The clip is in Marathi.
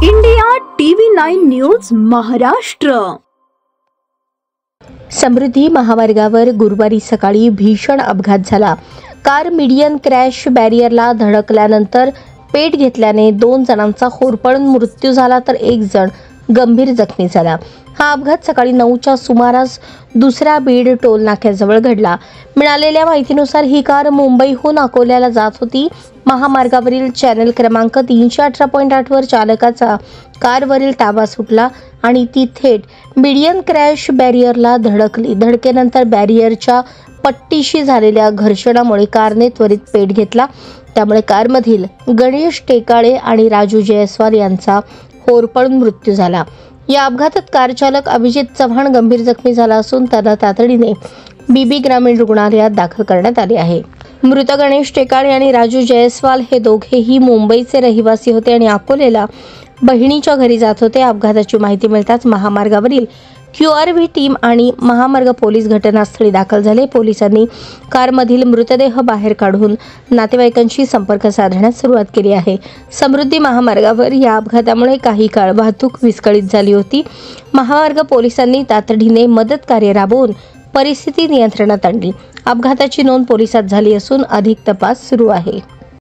India TV 9 news Maharashtra. Samruddhi महामार्गावर गुरुवारी सकाळी भीषण अपघात झाला। कार मीडियन क्रॅश बॅरियरला धडकल्यानंतर पेट घेतल्याने 2 जणांचा होरपळून मृत्यू झाला, तर 1 जण गंभीर जखमी झाला। हा अपघात सकाळी 9च्या सुमारास दुसऱ्या बीड टोल नाक्याजवळ घडला। मिळालेल्या माहितीनुसार ही कार मुंबईहून अकोल्याला जात होती। महामार्गावरील चॅनल क्रमांक 318.8 वर चालकाचा कारवरील ताबा सुटला आणि ती थेट मीडियन क्रॅश बॅरियरला धडकली। धडकेनंतर बॅरियरच्या पट्टीशी झालेल्या घर्षणामुळे कारने त्वरित पेट घेतला। त्यामुळे कारमधील गणेश टेकाळे आणि राजू जयस्वाल यांचा होरपळून मृत्यू झाला। या अपघातात कार चालक अभिजित चव्हाण गंभीर जखमी झाला असून त्यांना तातडीने बीबी ग्रामीण रुग्णालयात दाखल करण्यात आले आहे। मृत गणेश टेकाळे आणि राजू जयस्वाल हे दोघेही मुंबईचे रहिवासी होते आणि अकोलेला बहिणीच्या घरी जात होते। अपघाताची माहिती मिळताच महामार्गावरील QRV टीम आणि महामार्ग पोलीस घटनास्थळी दाखल झाले। पोलिसांनी कारमधील मृतदेह बाहेर काढून नातेवाईकांशी संपर्क साधण्यास सुरुवात केली आहे। समृद्धी महामार्गावर या अपघातामुळे काही काळ वाहतूक विस्कळीत झाली होती। महामार्ग पोलिसांनी तातडीने मदत कार्य राबवून परिस्थिती नियंत्रणात आणली। अपघाताची नोंद पोलिसात झाली असून अधिक तपास सुरू आहे।